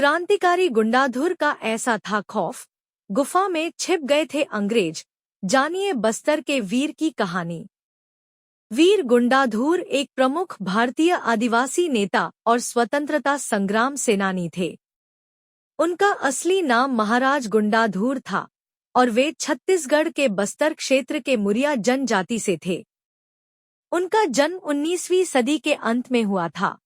क्रांतिकारी गुंडाधुर का ऐसा था खौफ, गुफा में छिप गए थे अंग्रेज। जानिए बस्तर के वीर की कहानी। वीर गुंडाधुर एक प्रमुख भारतीय आदिवासी नेता और स्वतंत्रता संग्राम सेनानी थे। उनका असली नाम महाराज गुंडाधुर था और वे छत्तीसगढ़ के बस्तर क्षेत्र के मुरिया जनजाति से थे। उनका जन्म 19वीं सदी के अंत में हुआ था।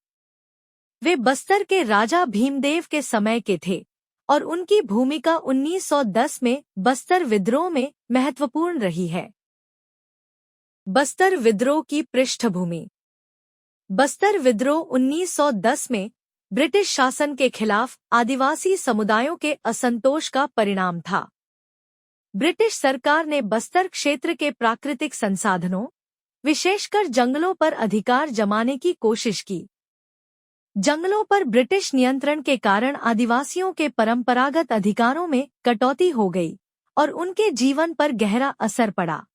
वे बस्तर के राजा भीमदेव के समय के थे और उनकी भूमिका 1910 में बस्तर विद्रोह में महत्वपूर्ण रही है। बस्तर विद्रोह की पृष्ठभूमि। बस्तर विद्रोह 1910 में ब्रिटिश शासन के खिलाफ आदिवासी समुदायों के असंतोष का परिणाम था। ब्रिटिश सरकार ने बस्तर क्षेत्र के प्राकृतिक संसाधनों, विशेषकर जंगलों पर अधिकार जमाने की कोशिश की। जंगलों पर ब्रिटिश नियंत्रण के कारण आदिवासियों के परंपरागत अधिकारों में कटौती हो गई और उनके जीवन पर गहरा असर पड़ा।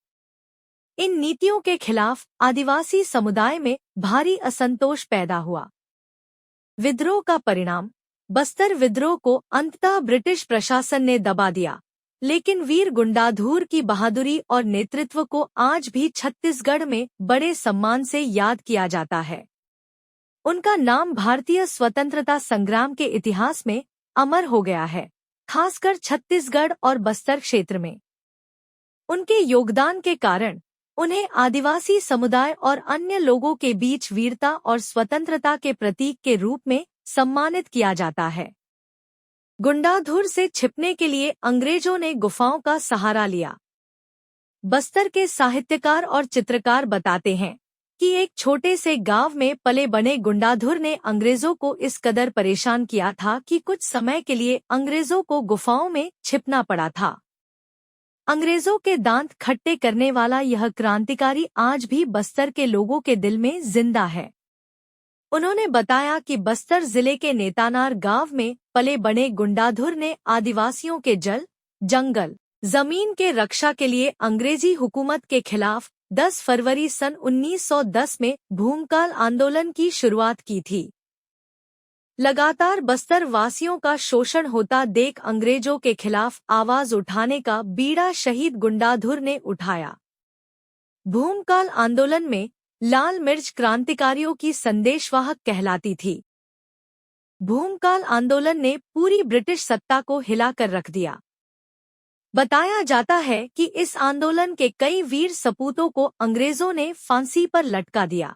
इन नीतियों के खिलाफ आदिवासी समुदाय में भारी असंतोष पैदा हुआ। विद्रोह का परिणाम। बस्तर विद्रोह को अंततः ब्रिटिश प्रशासन ने दबा दिया, लेकिन वीर गुंडाधुर की बहादुरी और नेतृत्व को आज भी छत्तीसगढ़ में बड़े सम्मान से याद किया जाता है। उनका नाम भारतीय स्वतंत्रता संग्राम के इतिहास में अमर हो गया है, खासकर छत्तीसगढ़ और बस्तर क्षेत्र में। उनके योगदान के कारण उन्हें आदिवासी समुदाय और अन्य लोगों के बीच वीरता और स्वतंत्रता के प्रतीक के रूप में सम्मानित किया जाता है। गुंडाधुर से छिपने के लिए अंग्रेजों ने गुफाओं का सहारा लिया। बस्तर के साहित्यकार और चित्रकार बताते हैं कि एक छोटे से गांव में पले बने गुंडाधुर ने अंग्रेजों को इस कदर परेशान किया था कि कुछ समय के लिए अंग्रेजों को गुफाओं में छिपना पड़ा था। अंग्रेजों के दांत खट्टे करने वाला यह क्रांतिकारी आज भी बस्तर के लोगों के दिल में जिंदा है। उन्होंने बताया कि बस्तर जिले के नेतानार गांव में पले बड़े गुंडाधुर ने आदिवासियों के जल, जंगल, जमीन के रक्षा के लिए अंग्रेजी हुकूमत के खिलाफ 10 फरवरी सन 1910 में भूमकाल आंदोलन की शुरुआत की थी। लगातार बस्तर वासियों का शोषण होता देख अंग्रेजों के खिलाफ आवाज उठाने का बीड़ा शहीद गुंडाधुर ने उठाया। भूमकाल आंदोलन में लाल मिर्च क्रांतिकारियों की संदेशवाहक कहलाती थी। भूमकाल आंदोलन ने पूरी ब्रिटिश सत्ता को हिलाकर रख दिया। बताया जाता है कि इस आंदोलन के कई वीर सपूतों को अंग्रेजों ने फांसी पर लटका दिया,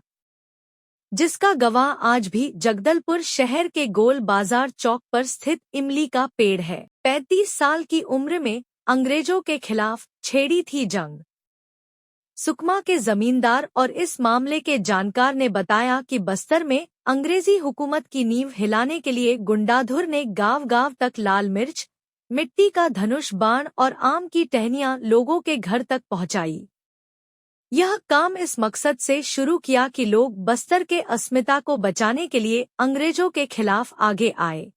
जिसका गवाह आज भी जगदलपुर शहर के गोल बाजार चौक पर स्थित इमली का पेड़ है। 35 साल की उम्र में अंग्रेजों के खिलाफ छेड़ी थी जंग। सुकमा के जमींदार और इस मामले के जानकार ने बताया कि बस्तर में अंग्रेजी हुकूमत की नींव हिलाने के लिए गुंडाधुर ने गांव-गांव तक लाल मिर्च, मिट्टी का धनुष बाण और आम की टहनियां लोगों के घर तक पहुंचाई। यह काम इस मकसद से शुरू किया कि लोग बस्तर के अस्मिता को बचाने के लिए अंग्रेजों के खिलाफ आगे आए।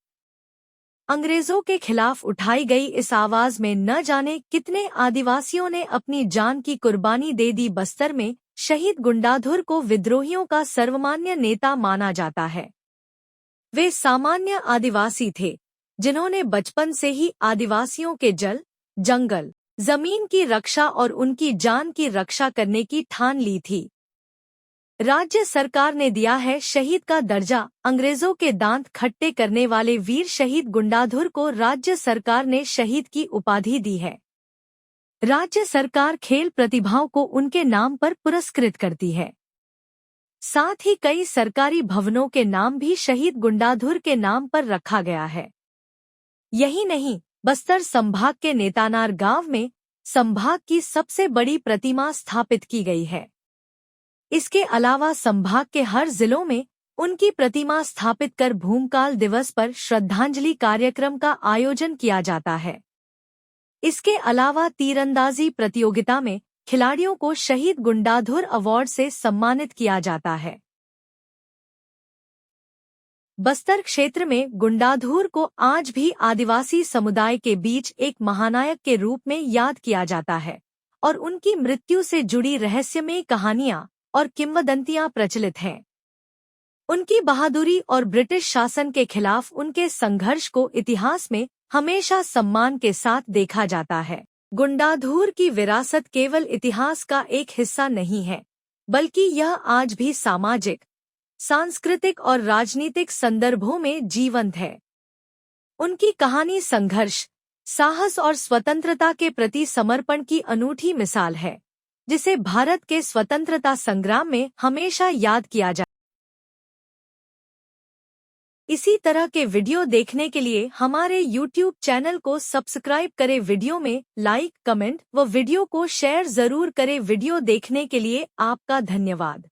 अंग्रेजों के खिलाफ उठाई गई इस आवाज में न जाने कितने आदिवासियों ने अपनी जान की कुर्बानी दे दी। बस्तर में शहीद गुंडाधुर को विद्रोहियों का सर्वमान्य नेता माना जाता है। वे सामान्य आदिवासी थे जिन्होंने बचपन से ही आदिवासियों के जल, जंगल, जमीन की रक्षा और उनकी जान की रक्षा करने की ठान ली थी। राज्य सरकार ने दिया है शहीद का दर्जा। अंग्रेजों के दांत खट्टे करने वाले वीर शहीद गुंडाधुर को राज्य सरकार ने शहीद की उपाधि दी है। राज्य सरकार खेल प्रतिभाओं को उनके नाम पर पुरस्कृत करती है। साथ ही कई सरकारी भवनों के नाम भी शहीद गुंडाधुर के नाम पर रखा गया है। यही नहीं, बस्तर संभाग के नेतानार गांव में संभाग की सबसे बड़ी प्रतिमा स्थापित की गई है। इसके अलावा संभाग के हर जिलों में उनकी प्रतिमा स्थापित कर भूमकाल दिवस पर श्रद्धांजलि कार्यक्रम का आयोजन किया जाता है। इसके अलावा तीरंदाजी प्रतियोगिता में खिलाड़ियों को शहीद गुंडाधुर अवार्ड से सम्मानित किया जाता है। बस्तर क्षेत्र में गुंडाधुर को आज भी आदिवासी समुदाय के बीच एक महानायक के रूप में याद किया जाता है और उनकी मृत्यु से जुड़ी रहस्यमय कहानियां और किंवदंतियां प्रचलित हैं। उनकी बहादुरी और ब्रिटिश शासन के खिलाफ उनके संघर्ष को इतिहास में हमेशा सम्मान के साथ देखा जाता है। गुंडाधूर की विरासत केवल इतिहास का एक हिस्सा नहीं है, बल्कि यह आज भी सामाजिक, सांस्कृतिक और राजनीतिक संदर्भों में जीवंत है। उनकी कहानी संघर्ष, साहस और स्वतंत्रता के प्रति समर्पण की अनूठी मिसाल है, जिसे भारत के स्वतंत्रता संग्राम में हमेशा याद किया जाए। इसी तरह के वीडियो देखने के लिए हमारे YouTube चैनल को सब्सक्राइब करें। वीडियो में लाइक, कमेंट व वीडियो को शेयर जरूर करें। वीडियो देखने के लिए आपका धन्यवाद।